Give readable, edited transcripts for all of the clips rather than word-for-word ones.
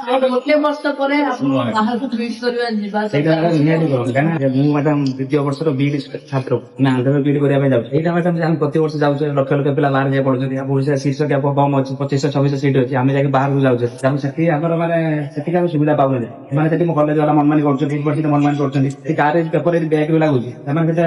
गोटे वर्ष पर बाहर ट्विट करवा जिबा ସେଇଟା ନିହାତି କରନ୍ତୁ କାହିଁକିନା ମୁଁ ମ୍ୟାଡାମ ଦ୍ୱିତୀୟ ବର୍ଷର ବିଇଡି ଛାତ୍ର ଆମେ ଆନ୍ଧ୍ରରେ ବିଇଡି କରିବା ପାଇଁ ଯାଉଛୁ। ଏଇଟା ମ୍ୟାଡାମ ଆମେ ପ୍ରତିବର୍ଷ ଯାଉଛେ ଲକ୍ଷ ଲକ୍ଷ ପିଲା ବାହାରେ ଯାଇ ପଢୁଛନ୍ତି। ଆମ ଓଡ଼ିଶା ସିଟ୍ ସଂଖ୍ୟା କମ ଅଛି, 2500-2600 ସିଟ୍ ଅଛି। ଆମେ ଯାଇକି ବାହାରକୁ ଯାଉଛେ, ଆମେ ସେଠି ଆମର ମାନେ ସେଠିକି ଆମେ ସୁବିଧା ପାଉନି। ମାନେ ସେଠି ମୋ କଲେଜ ବାଲା ମନମାନି କରୁଛନ୍ତି, ୟୁନିଭର୍ସିଟି ମନମାନି କରୁଛନ୍ତି। ସେ କାରରେ ପେପର ବ୍ୟାଗ୍ ବି ଲାଗୁଛି, ସେମାନେ ସେଟା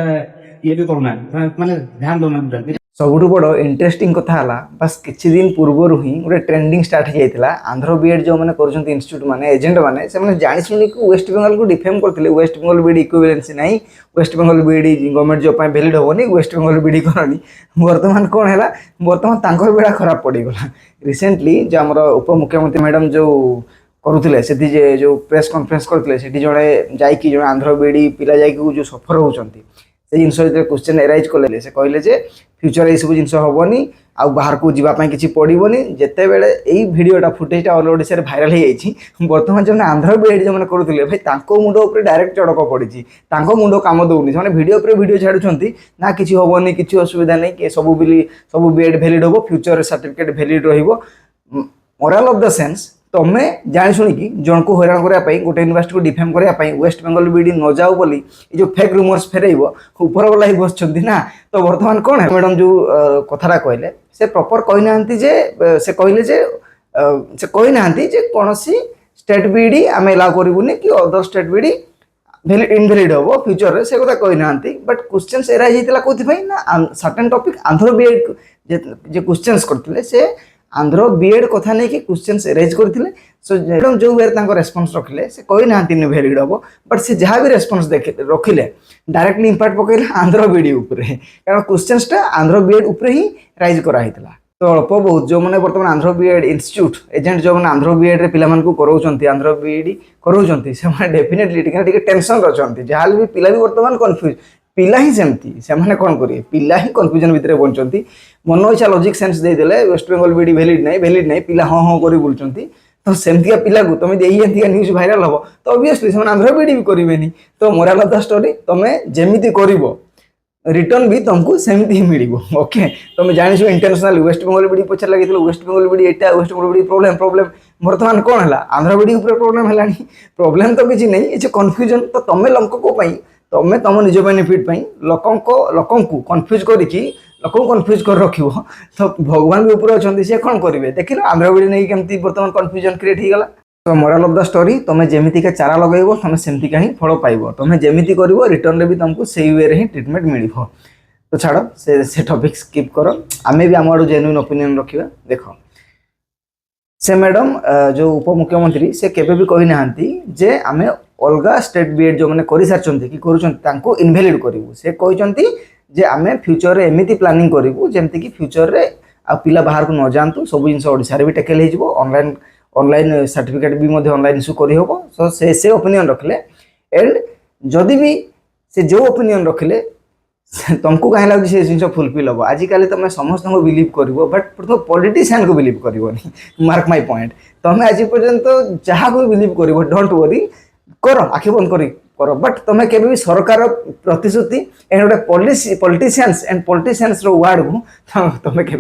ଇଏ ବି କରୁନାହାନ୍ତି, ମାନେ ଧ୍ୟାନ ଦଉନାହାନ୍ତି। ସବୁଠୁ बड़ इंटरेस्टिंग कथा है बस किछि दिन पूर्व ही गोटे ट्रेंडिंग स्टार्ट होता आंध्र बीएड जो मैंने कर इन्स्टिट्यूट मैंने एजेंट मैंने से जानी शुणी वेस्ट बेंगल को डिफेम करते वेस्ट बेंगल बीडी इक्विवेलेंसी नहीं, West Bengal BD government job valid हेनी, वेस्ट बेंगल बीडी करनी। बर्तमान कौन है, बर्तमान बेड़ा खराब पड़गला। रिसेंटली जो आम उपमुख्यमंत्री मैडम जो करुले से जो प्रेस कॉन्फ्रेंस करते जड़े जैक आंध्र बीडी पिला जो सफर होती से जिन क्वेश्चन एराइज कले से कहले जे फ्यूचर ये सब जिन हेनी आ बाहर को जावाई किसी पड़ोनी जिते बड़े यही भिडटा फुटेजटा ऑल ओडिशा भाइराल हो बर्तमान जो आंध्र बीएड जो करुले भाई मुंड उपर डायरेक्ट चढ़क पड़ी मुंड कम दौनी से भिडियो छाड़ुंट ना किसी हेनी किसी असुविधा नहीं सब बीएड वैलिड हम future certificate valid morale of the sense तुम्हें जानी शुणी जन को हैरान करने गोटे यूनिवर्सिटी को डिफेम करने वेस्ट बेंगल बीडी न जाओ बोली जो फेक रूमर्स फेरइब ऊपर वाला ही बस ना। तो बर्तमान कौन है मैडम जो कथाटा कहले से प्रॉपर कहना जे से कहले जे से कहना जे कौन सी स्टेट बीडी आम एलाउ करूनी कि अदर स्टेट बीडी इनवैलिड हम फ्यूचर से कथा कहना। बट क्वेश्चन एराइज होता कौन ना सर्टेन टॉपिक आंध्र बीएड जो क्वेश्चन करते से आंध्र बीएड कथा नहीं कि क्वेश्चन एराइज करते सो जो वे रेस्पॉन्स रखिले से कहना वैलिड हम बट से जहाँ भी रेस्पॉन्स रखिले डायरेक्टली इंपैक्ट पकड़े आंध्र बीडी उपरे कारण क्वेश्चंसटा आंध्र बीएड उपरे ही राइज कराइला। तो अल्प बहुत जो मैंने बर्तमान आंध्र बीएड इंस्टीट्यूट एजेंट जो मैंने आंध्र बीएड पिला कराउछंती आंध्र बीएड कराउछंती से डेफिनेटली टिके टेंशन रचंती जहाँ भी पिला भी बर्तमान कन्फ्यूज पिला ही सेमती से मैंने कौन करेंगे पिला ही कन्फ्यूजन भितर बंचती मन इच्छा लॉजिक सेंस देदेले वेस्ट बेंगल बीडी वैलिड नहीं पिला हाँ हाँ कर बुलूँ। तो सेमतिया पिला को तुम यही न्यूज भाइराल हम तो ऑब्वियसली से आंध्र बीडी भी करेंगे। तो मोराल ऑफ द स्टोरी तुम्हें जमीती कर रिटर्न भी तुमको सेमती ही मिल ओके। तुम जानी इंटरनेशनल वेस्ट बेंगल बीडी पचार लगे वेस्ट बेंगल बीडी एटा वेस्ट बेंगल बीडी प्रॉब्लम बर्तमान कौन है आंध्र बीडी प्रॉब्लम है प्रॉब्लम तो किसी नहीं ये कन्फ्यूजन। तो तुम लोक तुम्हें तुम निज बेनिफिट लोक कन्फ्यूज कन्फ्यूज कर रख तो भगवान भी ऊपर अच्छा सी कौन करेंगे देख लो आंध्र बीडी नहीं कमी बर्तमान कन्फ्यूजन क्रिएट होगा। तो मोराल ऑफ द स्टोरी तुम्हें जमीती का चारा लगेब तुम सेमती का ही फल पाइब तुम्हें जमीती कर रिटर्न भी तुमको से वे ही ट्रिटमेंट मिल। तो छाड़ से टॉपिक स्किप कर आम भी आम आड़ जेन्युइन ओपिनियन रखा। देख से मैडम जो उपमुख्यमंत्री से केबे भी कही ना जे आम अलग स्टेट बीएड जो मैंने कर सारी कि इनवैलिड करूँ से कहते जे आम फ्यूचर एमती प्लानिंग करूँ जमती कि फ्यूचर रे आ पिला बाहर को न जातु सब जिन ओडिशा रे भी टेकल हो ऑनलाइन सर्टिफिकेट भी ऑनलाइन इश्यू करहब। सो से ओपिनियन रखिले एंड जदि भी से जो ओपिनियन रखिले तुमको कहीं लगे से जिन फुलफिल हम आजिकल तुम समस्त को बिलीव कर बट तुम पॉलिटिशियन को बिलीव करनी मार्क माय पॉइंट तुम आज पर्यंत जहाँ को बिलीव कर डोंट वरी कर आखि बंद कर बट तुम के भी सरकार प्रतिश्रुति एंड गोटे पॉलिटिशियंस एंड पॉलिटिशियंस वर्ड को तुम के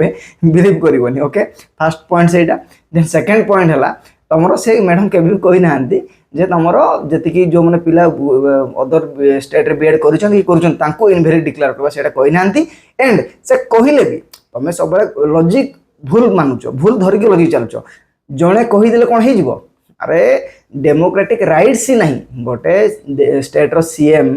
बिलीव करनी ओके। फर्स्ट पॉइंट से देन सेकेंड पॉइंट है तुम से मैडम के कही ना जे तुमर जी जो मैंने पिला अदर स्टेट रे बीएड कर इनवैलिड डिक्लेयर करवा से कही ना एंड से कहले भी तुम सब लॉजिक भूल मानुच भूल धरिक लगे चलुच जड़े कहीदे कौन हो अरे डेमोक्रेटिक राइट्स ही नहीं गोटे स्टेट रो सीएम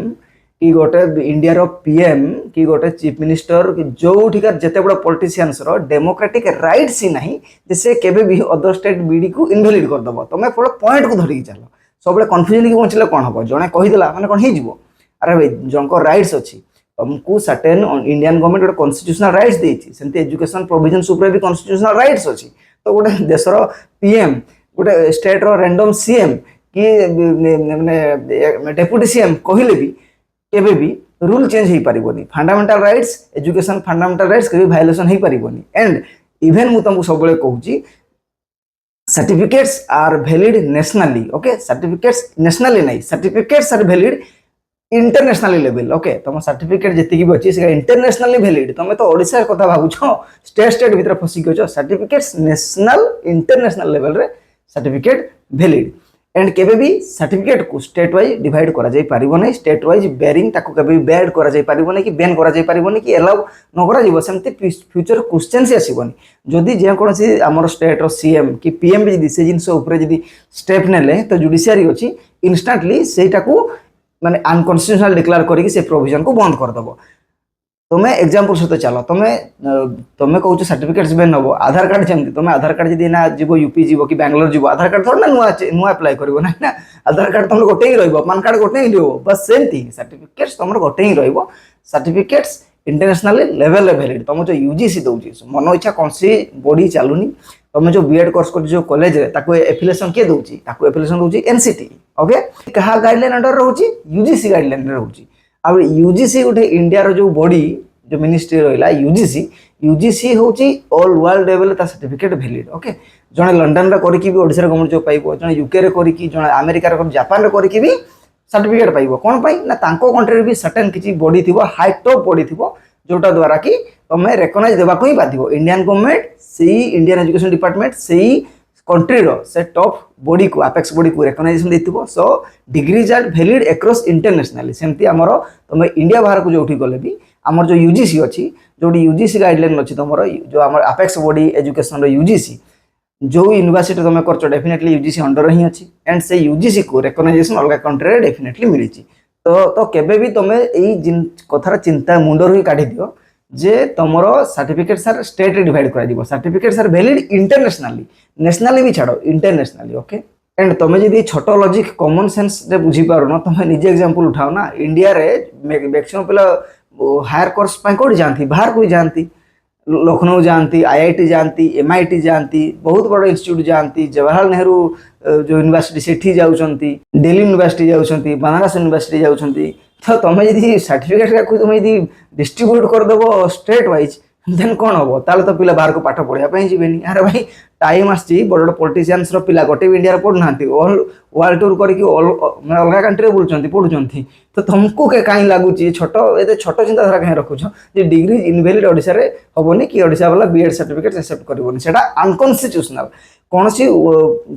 कि गोटे इंडिया रो पीएम कि गोटे चीफ मिनिस्टर कि जो ठिकार जिते बड़ा पॉलिटिशियंस रो डेमोक्रेटिक राइट्स ही नहीं जैसे केबे भी अदर स्टेट बीडी को इनवैलिड कर दबो तुम पूरा पॉइंट को धरिक चलो सब कन्फ्यूजन की बचले कौन हम जड़े कहीदेला मैंने कौन हो अरे भाई जन को राइट्स अच्छी तुमको सर्टेन इंडियन गवर्नमेंट गोटे कन्स्टिट्यूशनल राइट्स देती सेमती एजुकेशन प्रोविजन्स उपर भी कन्स्टिट्यूशनल राइट्स अच्छी। तो गोटे देशर पीएम गोटे स्टेट रो रैंडम सीएम कि डेप्यूटी सीएम कहले भी केबे भी रूल चेंज हो पारिबोनी fundamental rights education fundamental rights के वायलेशन हो पारिबोनी एंड इवेन मु तुमको सब कहूँ certificates are valid nationally okay certificates nationally नहीं certificates are valid internationally level okay तुम सर्टिफिकेट जी भी अच्छी से इंटरनेशनली वैलिड तुम तो ओडिशा कथा भावुछ स्टेट भीतर फसिक सर्टिफिकेट्स नेशनल इंटरनेशनल लेवल रे सर्टिफिकेट वैलिड एंड केबे भी सर्टिफिकेट को स्टेट वाइज डिवाइड करा जाई परिबो नै स्टेट वाइज बेरिंग ताको केबे भी बैड करा जाई परिबो नै कि बैन करा जाई परिबो नै कि अलाउ न करा जीवो सेमति फ्यूचर क्वेश्चन से आसीबोनी जदि जे कोनसी हमर स्टेट रो सीएम कि पीएम भी जदि से जिंस ऊपर जदि स्टेप नेले तो जुडिशियरी अछि इंस्टेंटली सेटा को माने अनकन्स्टिट्यूशनल डिक्लेयर करिक से प्रोविजन को बंद कर दबो तुम्हें एग्जांपल सहित चलो तुम्हें कहूँ सर्टिफिकेट्स बेन हम आधार कार्ड जमी तुम्हें आधार कार्ड जब ना जीव यूपी जीव कि बैंगलोर जीव आधार कार्ड थोड़ा ना नुआ अप्लाई कर ना आधार कार्ड तुम गोटे ही पान कार्ड गोटे ही रही बस सेमती सर्टिफिकेट्स तुम गोटे ही सर्टिफिकेट्स इंटरनेशनल लेवल वैलिड तुम जो यूजीसी दौर मन इच्छा कौन सी बॉडी चलुनी तुम जो बीएड कोर्स कर जो कॉलेज एफिलिएशन किए दूसरी एफिलिएशन दूसरी एनसीटी ओके क्या गाइडलाइन अंडर रोचे यूजीसी गाइडलाइन रोचे आ यूजीसी गोटे इंडिया रो जो बॉडी जो मिनिस्ट्री रहा यूजीसी होची ऑल वर्ल्ड लेवल ता सर्टिफिकेट वैलिड ओके जने लंडन रे करिकि भी ओडिसा रे गवर्नमेंट जो पाइबो जने यूके रे करिकि जने अमेरिका रे जापान रे करिकि भी सर्टिफिकेट पाइबो कोन पाई ना तांको कंट्री रे भी सर्टेन किछि बॉडी थिबो हाई टॉप बॉडी थिबो जोटा द्वारा कि तमे रिकॉग्नाइज देबा को ही बाधिबो इंडियन गवर्नमेंट सेही इंडियन एजुकेशन डिपार्टमेंट सेही कंट्री रो से टॉप बॉडी को अपेक्स बॉडी को रिकॉग्नाइजेशन देथिबो so degrees are valid across internationally सेमती हमर तमे इंडिया बाहर को जोठी गले भी हमर जो यूजीसी अछि जोडी यूजीसी गाइडलाइन अछि तमरो जो हमर अपेक्स बॉडी एजुकेशन रो यूजीसी जो यूनिवर्सिटी तुम कर डेफिनेटली यूजीसी अंडर ही अच्छी एंड से यूजीसी को रिकॉग्नाइजेशन अलग कंट्री रे डेफिनेटली मिली तो केबे भी तुम यही कथार चिंता मुंडर ही काढ़ी दियो जे तुमर सर्टिफिकेट सार स्टेट रे डिवाइड करा दिबो सर्टिफिकेट सार वैलिड इंटरनेशनली नेशनली भी छाड़ो इंटरनेशनली ओके एंड तुम जब छोट लॉजिक कॉमन सेंस रे बुझी पारुन तुम निजे एग्जांपल उठाओ ना इंडिया रे मैक्सिमम पिला हायर कोर्स पाई कोड जानती बाहर को जानती लखनऊ जानती आईआईटी जानती एमआईटी जानती बहुत बड़ इंस्टीट्यूट जानती जवाहरलाल नेहरू जो यूनिवर्सिटी सेठी जाउछंती दिल्ली यूनिवर्सिटी जाउछंती बनारस यूनिवर्सिटी जाउछंती तो तुम यदि सर्टिफिकेट तुम यदि डिस्ट्रीब्यूट करदेव स्टेट वाइज देन कौन हम ताले तो पिला बाहर को पाठ पढ़ाई जीवेनि अरे भाई टाइम आसी बड़ बड़ पॉलिटिशियंस रो पिला गोटे भी इंडिया पढ़ुना ऑल वर्ल्ड टूर करके अलग कंट्री बुलुंट पढ़ुंट तो तुमको कहीं लगुच छोट ये छोट चिंताधारा कहीं रखुच डिग्री इनवैलिड ओडिशा रे हेनी कि ओडिशा वाला बीएड सर्टिफिकेट एक्सेप्ट करबोनी सेटा अनकन्स्टिट्यूशनल कौन सी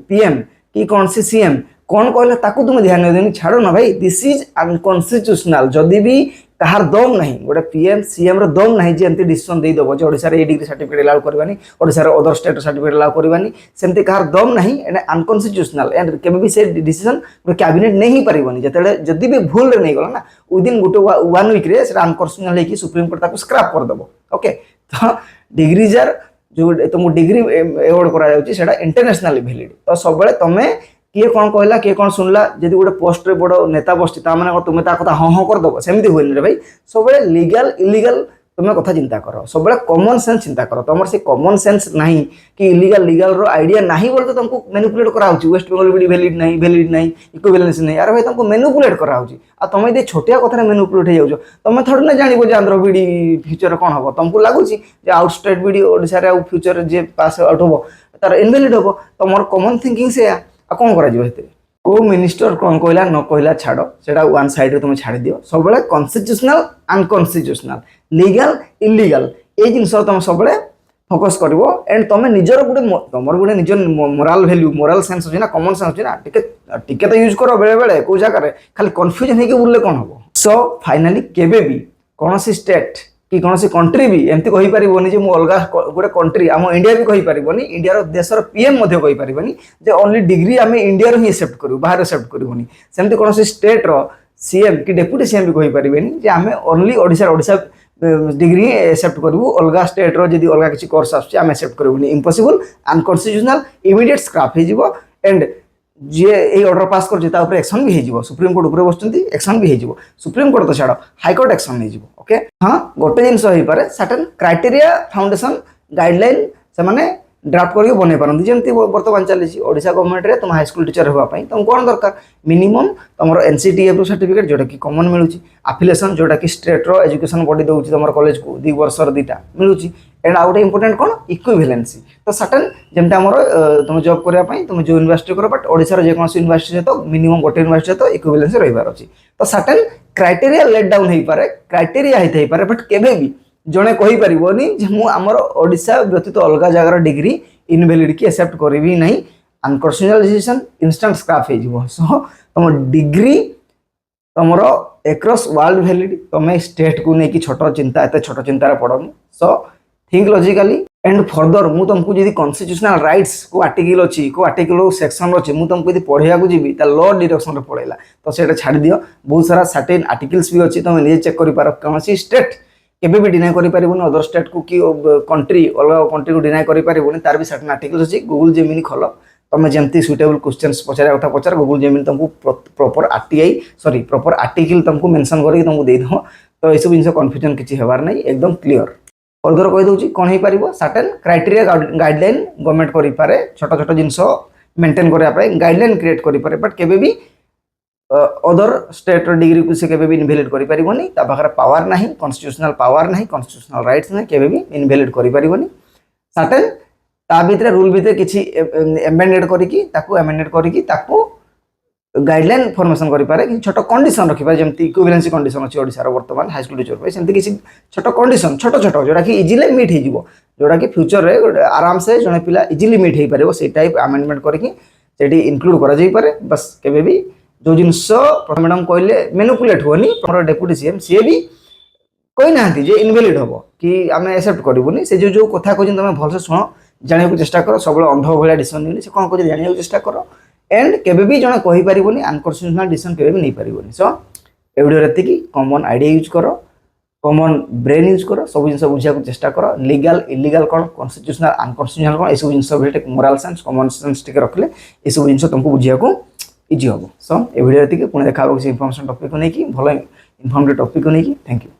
पीएम कि कौन सी सीएम कौन कहला ताकू तुम ध्यान देनी छाड़ो ना भाई दिस इज अनकन्स्टिट्यूशनल जदि भी कहार दम नहीं गोटे पीएम सीएम रो दम नहीं जे एमती डिसीजन दे दबो जे ओडिसा रे ए डिग्री सर्टिफिकेट अलाउ करबानी ओडिसा रे अदर स्टेट सर्टिफिकेट अलाउ करबानी सेमती कहार दम नहीं एंड अनकन्स्टिट्यूशनल एंड केबे भी से डिसीजन कैबिनेट नहीं पारिबनी जतेले जदि भी भूल रे नहीं गला ना विदिन गोटे 1 वीक रे सेटा अनकन्स्टिट्यूशनल है कि सुप्रीम कोर्ट ताको स्क्रैप कर दबो ओके तो डिग्रीज आर जो तुम डिग्री अवार्ड करा जाउची सेटा इंटरनेशनली वैलिड तो सब बेले तमे किए कौन कहला किए कौन शुणला जब गोटे पोस्ट रे बड़ नेता बसती मैंने तुम्हें कथा हाँ हाँ करदेव सेमती हुए रे भाई सब लीगल इलीगल तुम्हें कथा चिंता कर सब कॉमन सेंस चिंता कर तुम से कॉमन सेंस नहीं कि इलीगल लीगल रो आइडिया नहीं बोलते तुमको मैनिपुलेट करा वेस्ट बेंगल भी वैलिड नहीं इक्विवेलेंस नहीं अरे भाई तुमको मैनिपुलेट करा तुम यदि छोटिया कथा मैनिपुलेट हो जाओ तुम थोड़ी ना जान जे आंध्र बीडी फ्यूचर कौन हम तुमको लगुच आउट स्टेट बीडी ओडिशा फ्यूचर जे पास आउट हम तार इनवैलिड हम तुम कॉमन थिंकिंग से कौन को मिनिस्टर कौन कहला न कहला छाड़ से वन साइड रे तुम छाड़ दियो सब कन्स्टिट्यूशनल अनकन्स्टिट्यूशनल लीगल इलीगल ये जिन तुम सब फोकस कर एंड तुम निजर गोटे तुम गोटे निज मोराल वैल्यू मोराल सेंस अच्छी ना कॉमन सेंस अच्छी ना टिके तो यूज कर बेले बेले कौ जगह खाली कन्फ्यूजन होकर बुलले कौन हम सो फाइनाली केबे भी कौन सी स्टेट कि कौन सी कंट्री भी एमती कही पारिबोनी जे मु अलग गोटे कंट्री आम इंडिया भी कही पारिबोनी इंडिया रो देशर पीएम मध्य कही पारिबोनी जे ओनली डिग्री आम इंडिया रो ही एक्सेप्ट करू बाहर एक्सेप्ट करबोनी सेमती कौन सी स्टेट रो सीएम कि डेप्यूटी सीएम भी कही पारिबेनी जे आम ओनली ओडिशा डिग्री एक्सेप्ट करू अलग स्टेट रो जदी अलग किसी कोर्स आछी आम एक्सेप्ट करबोनी इम्पॉसिबल अनकन्स्टिट्यूशनल इमीडिएट स्क्रैप हे जिवो एंड जी ये ऑर्डर पास कर एक्शन भी हो सुप्रीम कोर्ट ऊपर बस एक्शन भी हो सुप्रीम कोर्ट तो छाड़ हाईकोर्ट एक्शन हो ओके हाँ गोटे जिन हो पारे सर्टेन क्राइटेरिया फाउंडेशन गाइडलाइन से माने ड्राफ्ट करके बन पारती जमी बर्तमान चली ओडिशा गवर्नमेंट रे तुम हाईस्कूल टीचर होगापी तुम कौन दरकार मिनिमम तुम एनसीटीएफ सर्टिफिकेट जोटा कि कॉमन मिलूँ आफिलिएशन जोटा कि स्टेट रो एजुकेशन बॉडी दूसरी तुम कॉलेज को 2 वर्ष 2टा मिलूँ एंड आउ गोटे इंपोर्टेंट कौन इक्विवेलेंसी तो सर्टेन जमी आम तुम जॉब करने तुम जो यूनिवर्सिटी कर बट ओडिशा जेकोसी यूनिवर्सिटी तो मिनिमम गोटे यूनिवर्सिटी तो इक्विवेलेंसी रही अच्छी तो सर्टेन क्राइटेरिया लेट डाउन हो पारे क्राइटेरिया होता है बट केबे भी जड़े कहीपरनी जे मुझे ओडिशा व्यतीत अलग जगार डिग्री इनवैलिड की एक्सेप्ट करी नहीं अनकन्स्टिट्यूशनल डिसीजन इनस्टांट स्क्रैप हो जिवो सो तुम डिग्री तुमर एक्रॉस वर्ल्ड वैलिड तुम स्टेट को लेकिन छोट चिंता एत छोट चिंतार पड़नी so think logically and further मु तुमको जदि कॉन्स्टिट्यूशनल राइट्स को आर्टिकल अच्छी को आर्टिकल सेक्शन अच्छी मु तुमको यदि पढ़ाया को जी लॉ डायरेक्शन रे पड़ेला तो सेटा छाड़ दियो बहुत सारा सर्टेन आर्टिकल्स भी अच्छी तुम निजे चेक कर पार कौन स्टेट केबे भी डिनाई करि परिबोनी अदर स्टेट को कि कंट्री अलग कंट्री को डिनाई करि परिबोनी तार भी सर्टेन आर्टिकल्स अच्छी गूगल जेमिनी खोल तुम जमती सुइटेबल क्वेश्चंस पचारे कथा पचार गूगल जेमिनी तुमको proper RTI sorry proper article तुमको मेंशन करके तुमको दे दो तो ये सब जिन कंफ्यूजन किसी हेबार नहीं एकदम क्लियर फर्दर कहि दउची कोन हे परिबो सर्टेन क्राइटेरिया गाइडलाइन गवर्नमेंट करि पारे छोट छोट जिंस मेंटेन करिया पे गाइडलाइन क्रिएट करि पारे बट केबे भी अदर स्टेट डिग्री को से केबे भी इनवैलिड करि परिबोनी ता पाखर पावर नाही कॉन्स्टिट्यूशनल पावर नाही कॉन्स्टिट्यूशनल राइट्स नाही केबे भी इनवैलिड करि परिबोनी सर्टेन ता भीतर रूल भीतर किछि एमेंडेड करिकि ताकू एमेंडेड करिकि ताकू गाइडलाइन फॉर्मेशन करि पारे कि छोट कंडीशन रखि पारे जेमति इक्विवेलेंसी कंडीशन अछि ओडिसा रो वर्तमान हाई स्कूल टीचर पे सेमति किछि छोट कंडीशन छोट छोट जोडा कि इजीली मीट हे जिवो जोडा कि फ्यूचर रे आराम से जने पिला इजीली मीट हे पारे से टाइप अमेंडमेंट करिकि सेठी इंक्लूड करा जाई पारे बस केबे भी जो जिनस मैडम कहले मैनिपुलेट होनी हमर डेप्यूटी सीएम सी भी कोई नांती जे इनवैलिड हबो कि आमे एक्सेप्ट करबोनी से जो कथा को तुम भल से सुनो जानिया चेष्टा कर सब अंध भाया डिसीजन नहीं से कौन कह जानिया चेष्टा कर एंड केबे भी जने कहि परिबोनी अनकन्स्टिट्यूशनल डिसीजन केबे भी नहीं परिबोनी सो ए वीडियो रेती की कॉमन आइडिया यूज करो कॉमन ब्रेन यूज करो सब जिन बुझा को चेष्टा करो लीगल इलीगल कौन कॉन्स्टिट्यूशनल अनकन्स्टिट्यूशनल कौन सब जिन मोराल सेंस कॉमन सेंस टिके रखले ये सब जिन तुमको बुझिया को इजी हम सो ए वीडियो रेती की पुणे देखा किसी इनफॉर्मेशन टॉपिक को नहीं कि भलो इनफॉर्मेटिव टॉपिक को नहीं कि थैंक यू।